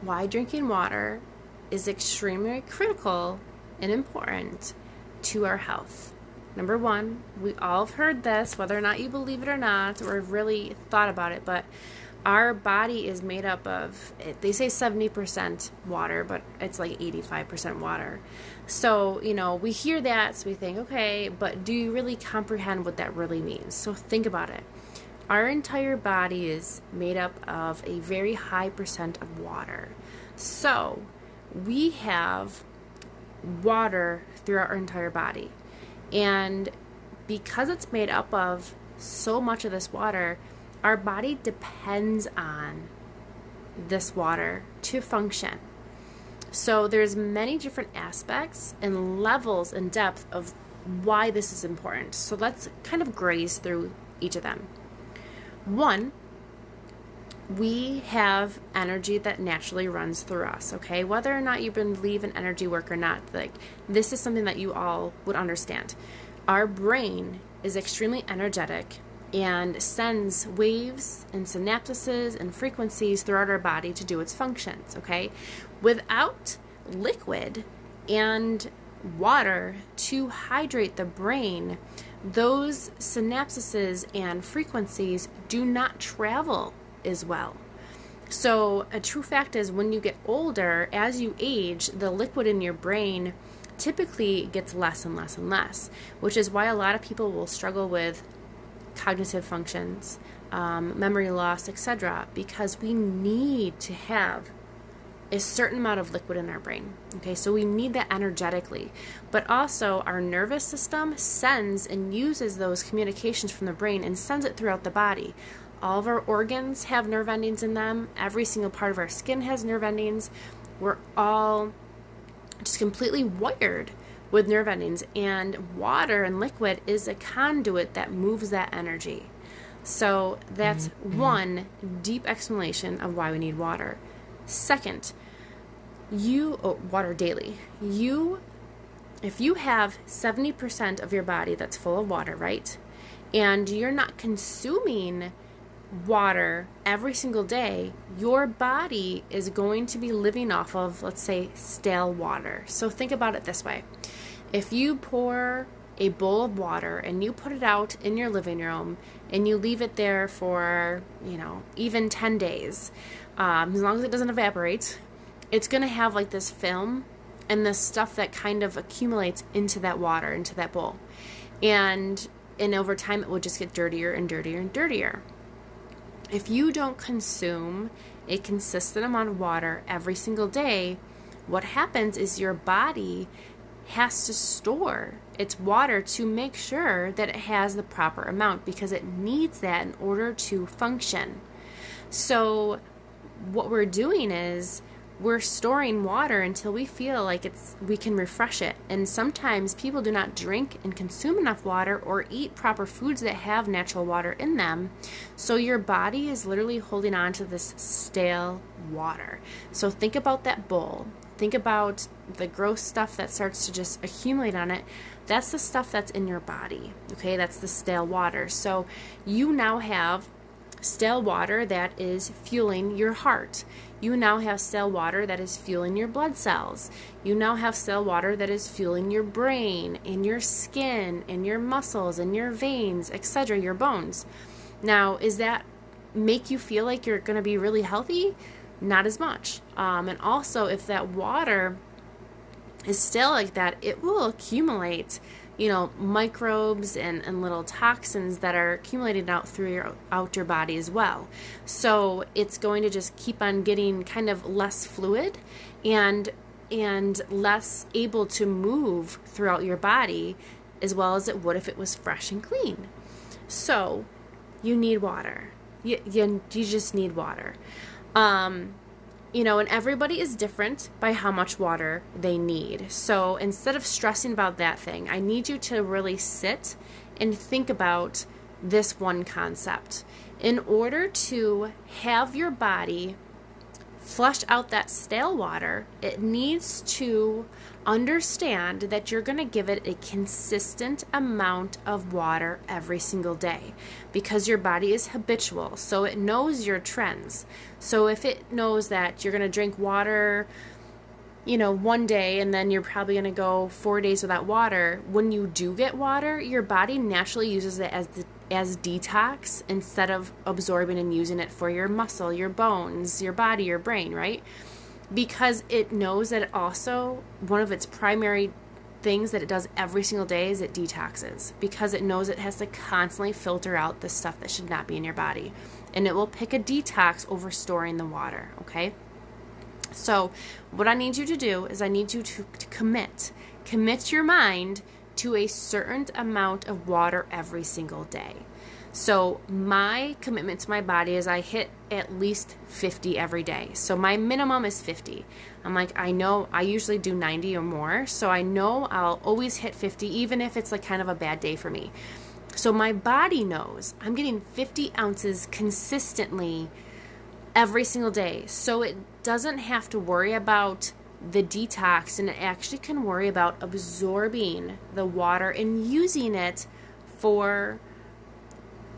why drinking water is extremely critical and important to our health. Number one, we all have heard this, whether or not you believe it or not, or have really thought about it, but our body is made up of, they say 70% water, but it's like 85% water. So, we hear that, so we think, okay, but do you really comprehend what that really means? So think about it. Our entire body is made up of a very high percent of water. So we have water throughout our entire body. And because it's made up of so much of this water, our body depends on this water to function. So there's many different aspects and levels and depth of why this is important. So let's kind of graze through each of them. One, we have energy that naturally runs through us, okay? Whether or not you believe in energy work or not, this is something that you all would understand. Our brain is extremely energetic and sends waves and synapses and frequencies throughout our body to do its functions, okay? Without liquid and water to hydrate the brain, those synapses and frequencies do not travel as well. So a true fact is when you get older, as you age, the liquid in your brain typically gets less and less and less, which is why a lot of people will struggle with cognitive functions, memory loss, etc., because we need to have a certain amount of liquid in our brain. Okay, so we need that energetically. But also our nervous system sends and uses those communications from the brain and sends it throughout the body. All of our organs have nerve endings in them. Every single part of our skin has nerve endings. We're all just completely wired with nerve endings, and water and liquid is a conduit that moves that energy. So that's one deep explanation of why we need water. Second, water daily. If you have 70% of your body that's full of water, right? And you're not consuming water every single day, your body is going to be living off of, let's say, stale water. So think about it this way. If you pour a bowl of water and you put it out in your living room and you leave it there for, even 10 days, as long as it doesn't evaporate, it's going to have like this film and this stuff that kind of accumulates into that water, into that bowl. And over time, it will just get dirtier and dirtier and dirtier. If you don't consume a consistent amount of water every single day, what happens is your body has to store its water to make sure that it has the proper amount, because it needs that in order to function. So what we're doing is we're storing water until we feel like we can refresh it. And sometimes people do not drink and consume enough water or eat proper foods that have natural water in them. So your body is literally holding on to this stale water. So think about that bowl. Think about the gross stuff that starts to just accumulate on it. That's the stuff that's in your body. Okay, that's the stale water. So you now have stale water that is fueling your heart. You now have stale water that is fueling your blood cells. You now have stale water that is fueling your brain and your skin and your muscles and your veins, etc., your bones. Now, does that make you feel like you're going to be really healthy? Not as much. And also, if that water is stale like that, it will accumulate microbes and little toxins that are accumulating out your body as well. So it's going to just keep on getting kind of less fluid and less able to move throughout your body as well as it would if it was fresh and clean. So you need water. You just need water. And everybody is different by how much water they need. So instead of stressing about that thing, I need you to really sit and think about this one concept. In order to have your body flush out that stale water, it needs to understand that you're going to give it a consistent amount of water every single day, because your body is habitual, so it knows your trends. So if it knows that you're going to drink water, one day, and then you're probably going to go 4 days without water, when you do get water, your body naturally uses it as detox instead of absorbing and using it for your muscle, your bones, your body, your brain, right? Because it knows that it also, one of its primary things that it does every single day is it detoxes, because it knows it has to constantly filter out the stuff that should not be in your body. And it will pick a detox over storing the water, okay? So what I need you to do is I need you to commit your mind to a certain amount of water every single day. So my commitment to my body is I hit at least 50 every day. So my minimum is 50. I'm like, I know I usually do 90 or more. So I know I'll always hit 50, even if it's like kind of a bad day for me. So my body knows I'm getting 50 ounces consistently every single day. So it doesn't have to worry about the detox, and it actually can worry about absorbing the water and using it for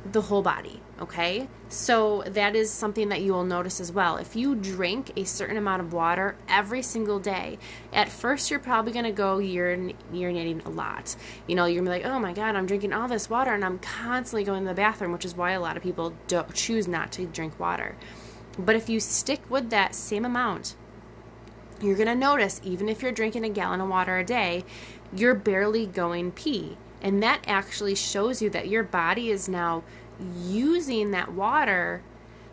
the whole body, okay? So that is something that you will notice as well. If you drink a certain amount of water every single day, at first you're probably going to go urinating a lot. You're going to be like, oh my God, I'm drinking all this water and I'm constantly going to the bathroom, which is why a lot of people choose not to drink water. But if you stick with that same amount, you're going to notice, even if you're drinking a gallon of water a day, you're barely going pee. And that actually shows you that your body is now using that water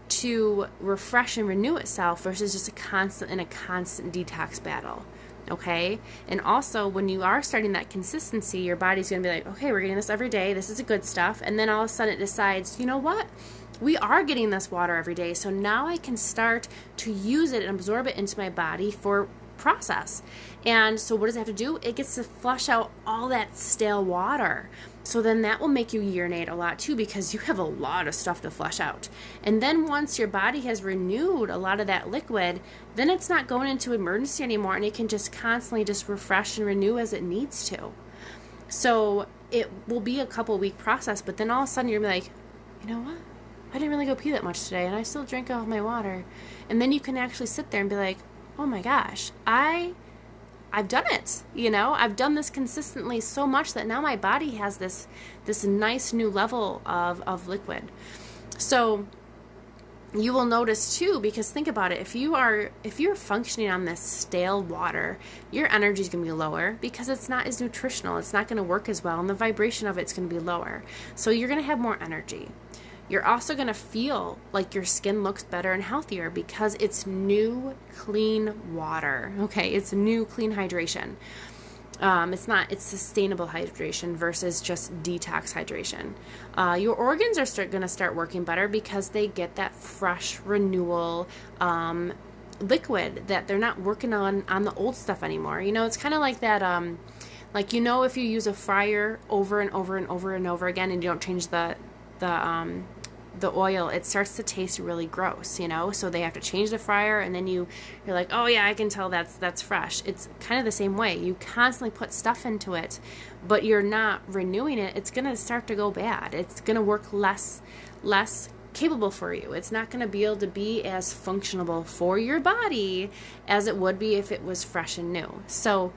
to refresh and renew itself versus just a constant detox battle. Okay? And also, when you are starting that consistency, your body's going to be like, okay, we're getting this every day. This is the good stuff. And then all of a sudden it decides, you know what? We are getting this water every day. So now I can start to use it and absorb it into my body for process. And so what does it have to do? It gets to flush out all that stale water. So then that will make you urinate a lot too, because you have a lot of stuff to flush out. And then once your body has renewed a lot of that liquid, then it's not going into emergency anymore, and it can just constantly just refresh and renew as it needs to. So it will be a couple week process, but then all of a sudden you're going to be like, you know what? I didn't really go pee that much today, and I still drank all my water. And then you can actually sit there and be like, oh my gosh, I've done it. I've done this consistently so much that now my body has this nice new level of liquid. So you will notice too, because think about it, if you're functioning on this stale water, your energy is going to be lower because it's not as nutritional. It's not going to work as well, and the vibration of it's going to be lower. So you're going to have more energy. You're also going to feel like your skin looks better and healthier because it's new, clean water. Okay, it's new, clean hydration. It's sustainable hydration versus just detox hydration. Your organs are going to start working better because they get that fresh renewal liquid that they're not working on the old stuff anymore. It's kind of like that. If you use a fryer over and over and over and over again, and you don't change the oil, it starts to taste really gross, so they have to change the fryer, and then you're like, oh yeah, I can tell that's fresh. It's kind of the same way. You constantly put stuff into it, but you're not renewing it. It's going to start to go bad. It's going to work less capable for you. It's not going to be able to be as functional for your body as it would be if it was fresh and new. So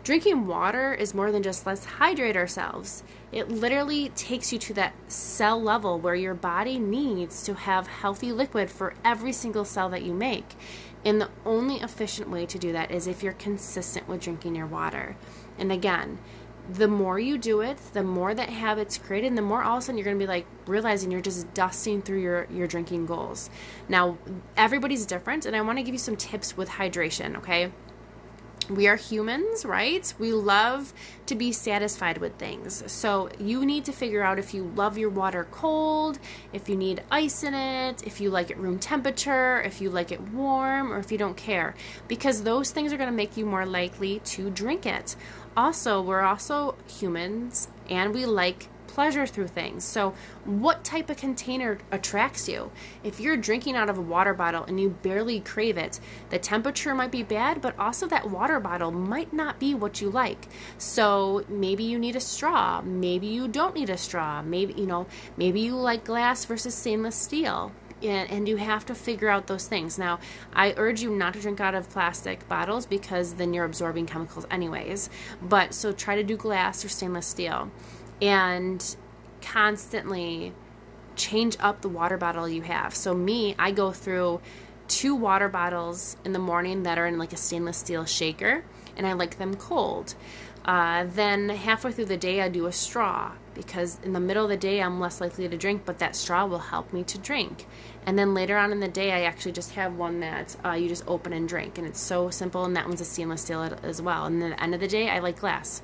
drinking water is more than just let's hydrate ourselves. It literally takes you to that cell level where your body needs to have healthy liquid for every single cell that you make. And the only efficient way to do that is if you're consistent with drinking your water. And again, the more you do it, the more that habit's created, and the more all of a sudden you're going to be like realizing you're just dusting through your drinking goals. Now, everybody's different, and I want to give you some tips with hydration, okay? We are humans, right? We love to be satisfied with things. So you need to figure out if you love your water cold, if you need ice in it, if you like it room temperature, if you like it warm, or if you don't care. Because those things are going to make you more likely to drink it. Also, we're also humans, and we like pleasure through things. So what type of container attracts you? If you're drinking out of a water bottle and you barely crave it, the temperature might be bad, but also that water bottle might not be what you like. So maybe you need a straw. Maybe you don't need a straw. Maybe you like glass versus stainless steel. And you have to figure out those things. Now, I urge you not to drink out of plastic bottles because then you're absorbing chemicals anyways. But so try to do glass or stainless steel. And constantly change up the water bottle you have. So I go through 2 water bottles in the morning that are in like a stainless steel shaker, and I like them cold. Then halfway through the day, I do a straw because in the middle of the day, I'm less likely to drink, but that straw will help me to drink. And then later on in the day, I actually just have one that you just open and drink, and it's so simple, and that one's a stainless steel as well. And then at the end of the day, I like glass.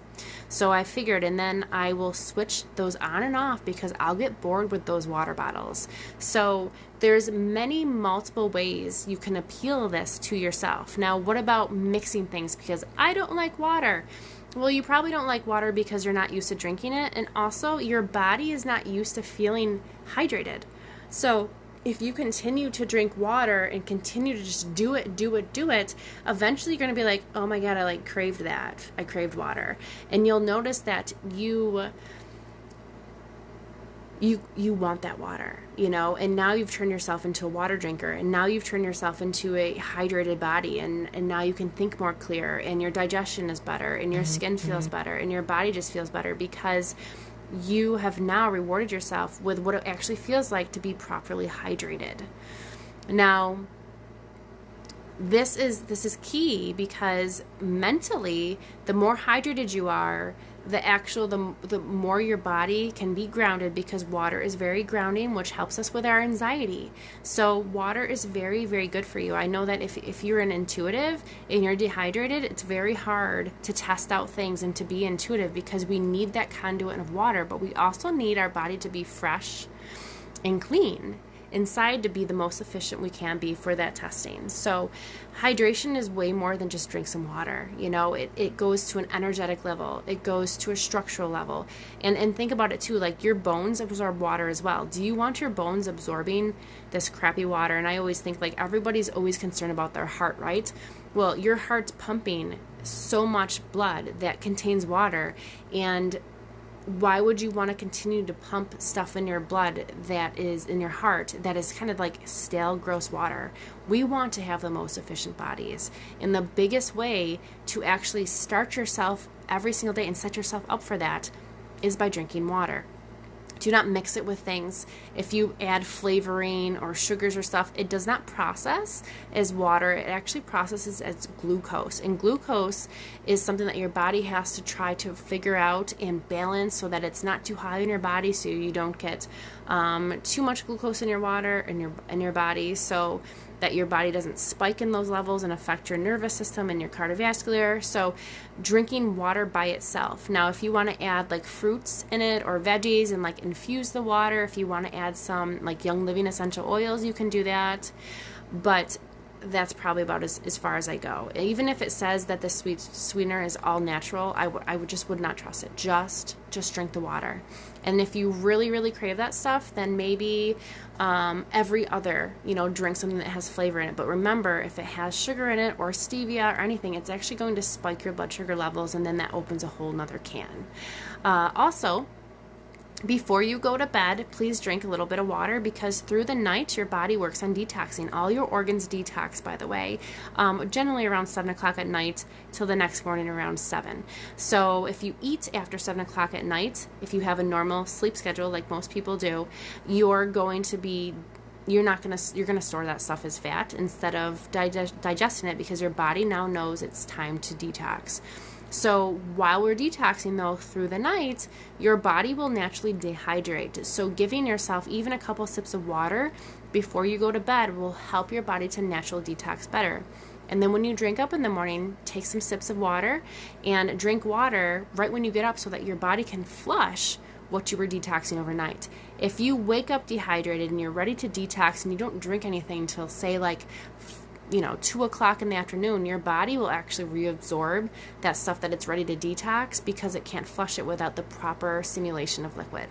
So I figured, and then I will switch those on and off because I'll get bored with those water bottles. So there's multiple ways you can appeal this to yourself. Now, what about mixing things? Because I don't like water. Well, you probably don't like water because you're not used to drinking it, and also your body is not used to feeling hydrated. So if you continue to drink water and continue to just do it, eventually you're going to be like, oh my God, I craved that. I craved water. And you'll notice that you want that water, and now you've turned yourself into a water drinker, and now you've turned yourself into a hydrated body, and now you can think more clear, and your digestion is better, and your skin feels better, and your body just feels better because you have now rewarded yourself with what it actually feels like to be properly hydrated. Now, this is key because mentally, the more hydrated you are, the more your body can be grounded, because water is very grounding, which helps us with our anxiety. So water is very, very good for you. I know that if you're an intuitive and you're dehydrated, it's very hard to test out things and to be intuitive because we need that conduit of water, but we also need our body to be fresh and clean inside to be the most efficient we can be for that testing. So hydration is way more than just drink some water. It goes to an energetic level. It goes to a structural level. And think about it too, like your bones absorb water as well. Do you want your bones absorbing this crappy water? And I always think like everybody's always concerned about their heart, right? Well, your heart's pumping so much blood that contains water, and why would you want to continue to pump stuff in your blood that is in your heart that is kind of like stale, gross water? We want to have the most efficient bodies. And the biggest way to actually start yourself every single day and set yourself up for that is by drinking water. Do not mix it with things. If you add flavoring or sugars or stuff, it does not process as water. It actually processes as glucose. And glucose is something that your body has to try to figure out and balance so that it's not too high in your body, so you don't get too much glucose in your water in your body, so that your body doesn't spike in those levels and affect your nervous system and your cardiovascular. So drinking water by itself. Now, if you want to add like fruits in it or veggies and like infuse the water, if you want to add some like Young Living essential oils, you can do that. But that's probably about as far as I go. Even if it says that the sweetener is all natural, I would not trust it. Just drink the water. And if you really, really crave that stuff, then maybe every other, drink something that has flavor in it. But remember, if it has sugar in it or stevia or anything, it's actually going to spike your blood sugar levels, and then that opens a whole nother can. Also, before you go to bed, please drink a little bit of water, because through the night, your body works on detoxing. All your organs detox, by the way, generally around 7 o'clock at night till the next morning around 7. So if you eat after 7 o'clock at night, if you have a normal sleep schedule like most people do, you're going to store that stuff as fat instead of digesting it, because your body now knows it's time to detox. So while we're detoxing, though, through the night, your body will naturally dehydrate. So giving yourself even a couple sips of water before you go to bed will help your body to naturally detox better. And then when you drink up in the morning, take some sips of water and drink water right when you get up so that your body can flush what you were detoxing overnight. If you wake up dehydrated and you're ready to detox and you don't drink anything until, say, like 2 o'clock in the afternoon, your body will actually reabsorb that stuff that it's ready to detox because it can't flush it without the proper stimulation of liquid.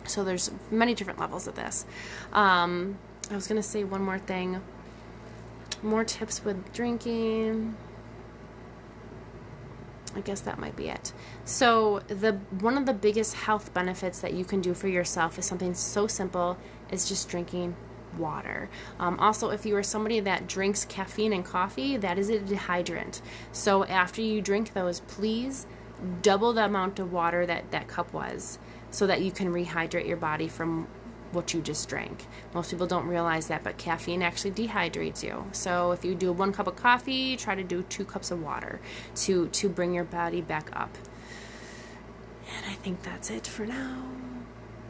So there's many different levels of this. I was going to say one more thing. More tips with drinking. I guess that might be it. So one of the biggest health benefits that you can do for yourself is something so simple as just drinking water. Also, if you are somebody that drinks caffeine and coffee, that is a dehydrant. So after you drink those, please double the amount of water that cup was, so that you can rehydrate your body from what you just drank. Most people don't realize that, but caffeine actually dehydrates you. So if you do 1 cup of coffee, try to do 2 cups of water to bring your body back up. And I think that's it for now.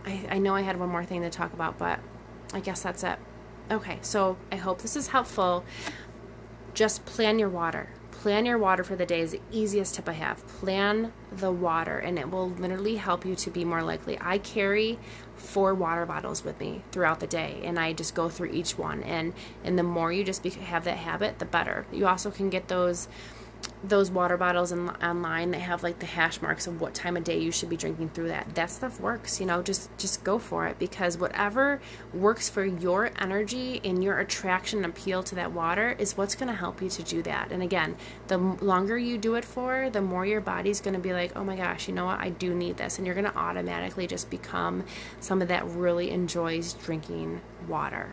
I know I had one more thing to talk about, but I guess that's it. Okay, so I hope this is helpful. Just plan your water. Plan your water for the day is the easiest tip I have. Plan the water, and it will literally help you to be more likely. I carry 4 water bottles with me throughout the day, and I just go through each one. And the more you just have that habit, the better. You also can get those water bottles online that have like the hash marks of what time of day you should be drinking through that. That stuff works, just go for it, because whatever works for your energy and your attraction and appeal to that water is what's going to help you to do that. And again, the longer you do it for, the more your body's going to be like, oh my gosh, you know what, I do need this. And you're going to automatically just become someone that really enjoys drinking water.